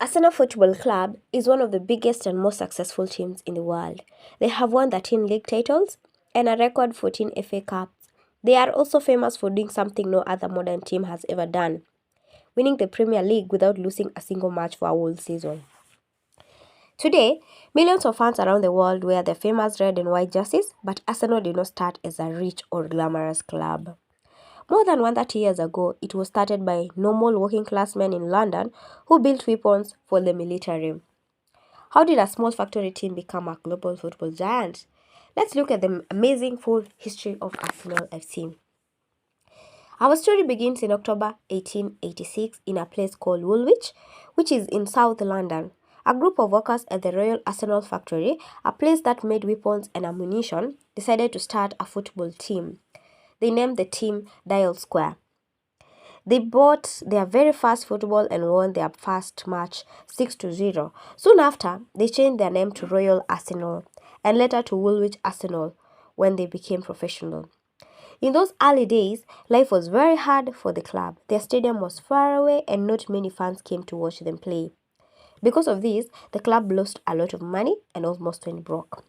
Arsenal Football Club is one of the biggest and most successful teams in the world. They have won 13 league titles and a record 14 FA Cups. They are also famous for doing something no other modern team has ever done, winning the Premier League without losing a single match for a whole season. Today, millions of fans around the world wear their famous red and white jerseys, but Arsenal did not start as a rich or glamorous club. More than 130 years ago, it was started by normal working-class men in London who built weapons for the military. How did a small factory team become a global football giant? Let's look at the amazing full history of Arsenal FC. Our story begins in October 1886 in a place called Woolwich, which is in South London. A group of workers at the Royal Arsenal Factory, a place that made weapons and ammunition, decided to start a football team. They named the team Dial Square. They bought their very first football and won their first match 6-0. Soon after, they changed their name to Royal Arsenal and later to Woolwich Arsenal when they became professional. In those early days, life was very hard for the club. Their stadium was far away and not many fans came to watch them play. Because of this, the club lost a lot of money and almost went broke.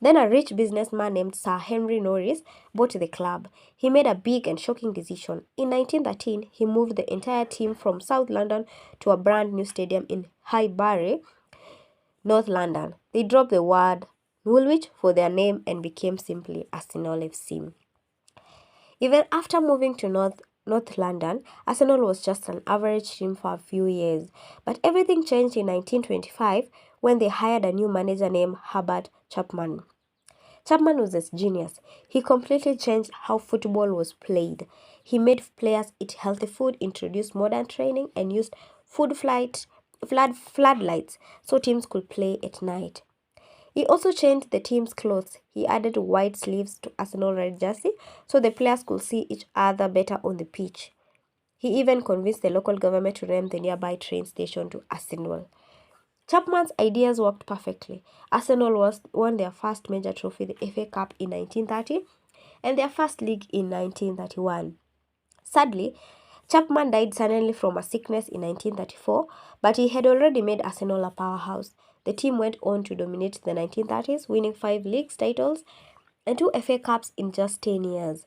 Then a rich businessman named Sir Henry Norris bought the club. He made a big and shocking decision. In 1913, he moved the entire team from South London to a brand new stadium in Highbury, North London. They dropped the word Woolwich for their name and became simply Arsenal FC. Even after moving to North London, Arsenal was just an average team for a few years. But everything changed in 1925 when they hired a new manager named Herbert Chapman. Chapman was a genius. He completely changed how football was played. He made players eat healthy food, introduced modern training, and used floodlights so teams could play at night. He also changed the team's clothes. He added white sleeves to Arsenal red jersey so the players could see each other better on the pitch. He even convinced the local government to name the nearby train station to Arsenal. Chapman's ideas worked perfectly. Arsenal won their first major trophy, the FA Cup, in 1930 and their first league in 1931. Sadly, Chapman died suddenly from a sickness in 1934, but he had already made Arsenal a powerhouse. The team went on to dominate the 1930s, winning 5 league titles and 2 FA Cups in just 10 years.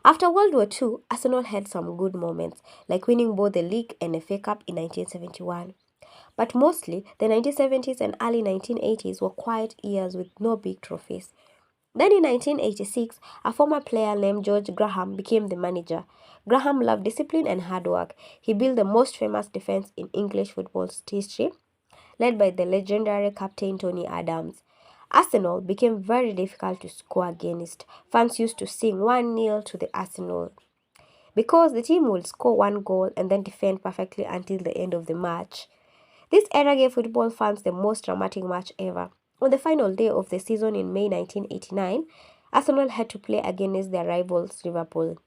After World War II, Arsenal had some good moments, like winning both the league and FA Cup in 1971. But mostly, the 1970s and early 1980s were quiet years with no big trophies. Then in 1986, a former player named George Graham became the manager. Graham loved discipline and hard work. He built the most famous defense in English football's history, led by the legendary captain Tony Adams. Arsenal became very difficult to score against. Fans used to sing 1-0 to the Arsenal because the team would score one goal and then defend perfectly until the end of the match. This era gave football fans the most dramatic match ever. On the final day of the season in May 1989, Arsenal had to play against their rivals Liverpool.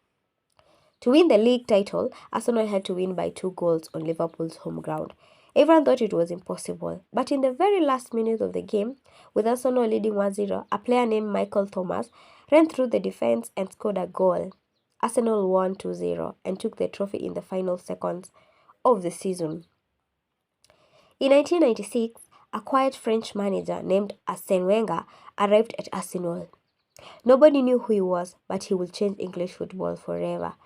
To win the league title, Arsenal had to win by 2 goals on Liverpool's home ground. Everyone thought it was impossible, but in the very last minute of the game, with Arsenal leading 1-0, a player named Michael Thomas ran through the defense and scored a goal. Arsenal won 2-0 and took the trophy in the final seconds of the season. In 1996, a quiet French manager named Arsène Wenger arrived at Arsenal. Nobody knew who he was, but he would change English football forever.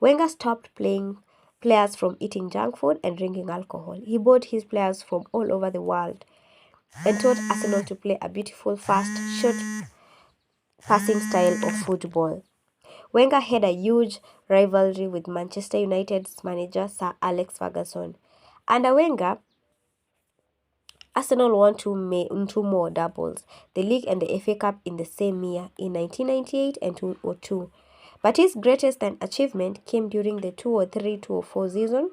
Wenger stopped playing players from eating junk food and drinking alcohol. He bought his players from all over the world and taught Arsenal to play a beautiful, fast, short passing style of football. Wenger had a huge rivalry with Manchester United's manager Sir Alex Ferguson. Under Wenger, Arsenal won two more doubles, the league and the FA Cup in the same year in 1998 and 2002. But his greatest achievement came during the 2003-2004 season,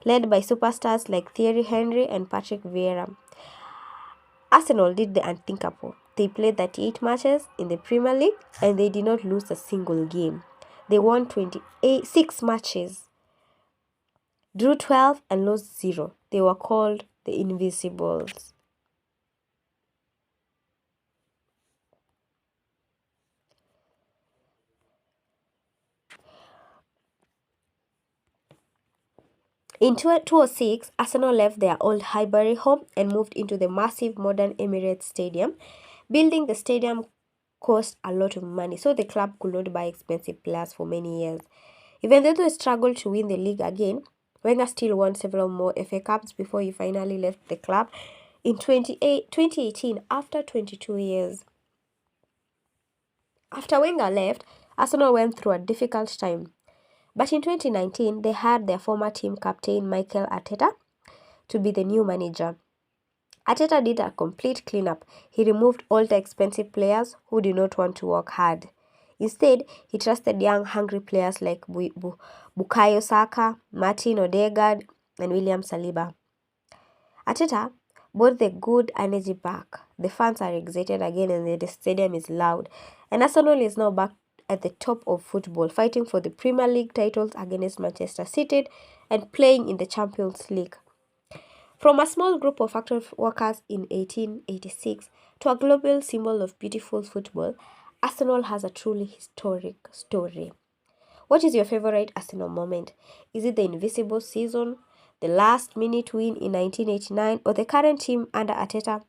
led by superstars like Thierry Henry and Patrick Vieira. Arsenal did the unthinkable. They played 38 matches in the Premier League and they did not lose a single game. They won 26 matches, drew 12 and lost 0. They were called the Invincibles. In 2006, Arsenal left their old Highbury home and moved into the massive modern Emirates Stadium. Building the stadium cost a lot of money, so the club could not buy expensive players for many years. Even though they struggled to win the league again, Wenger still won several more FA Cups before he finally left the club in 2018 after 22 years. After Wenger left, Arsenal went through a difficult time. But in 2019, they had their former team captain Mikel Arteta to be the new manager. Arteta did a complete cleanup. He removed all the expensive players who did not want to work hard. Instead, he trusted young, hungry players like Bukayo Saka, Martin Odegaard, and William Saliba. Arteta brought the good energy back. The fans are excited again and the stadium is loud. And Arsenal is now back at the top of football, fighting for the Premier League titles against Manchester City and playing in the Champions League. From a small group of factory workers in 1886 to a global symbol of beautiful football, Arsenal has a truly historic story. What is your favorite Arsenal moment? Is it the invisible season, the last-minute win in 1989, or the current team under Arteta?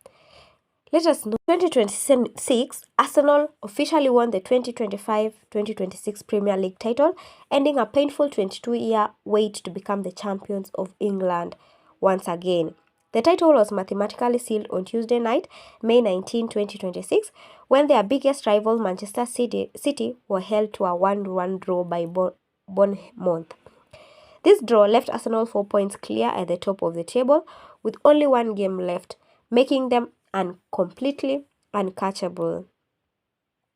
Let us know. 2026, Arsenal officially won the 2025-2026 Premier League title, ending a painful 22-year wait to become the champions of England once again. The title was mathematically sealed on Tuesday night, May 19, 2026, when their biggest rival Manchester City were held to a 1-1 draw by Bournemouth. This draw left Arsenal 4 points clear at the top of the table, with only one game left, making them completely uncatchable.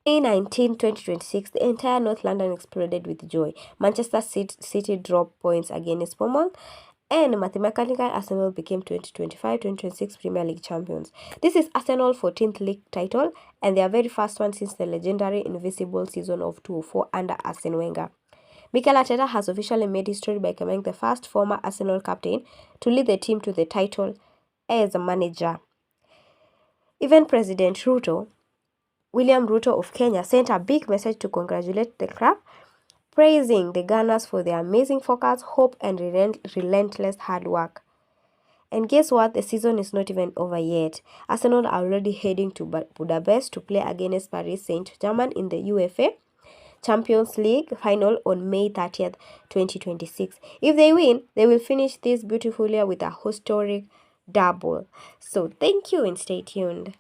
May 19, 2026, the entire North London exploded with joy. Manchester City dropped points against Bournemouth, and mathematically Arsenal became 2025-2026 Premier League champions. This is Arsenal's 14th league title and their very first one since the legendary invisible season of 2004 under Arsene Wenger. Mikel Arteta has officially made history by becoming the first former Arsenal captain to lead the team to the title as a manager. Even President William Ruto of Kenya, sent a big message to congratulate the club, praising the Gunners for their amazing focus, hope, and relentless hard work. And guess what? The season is not even over yet. Arsenal are already heading to Budapest to play against Paris Saint-Germain in the UEFA Champions League final on May 30th, 2026. If they win, they will finish this beautiful year with a historic double. So thank you and stay tuned.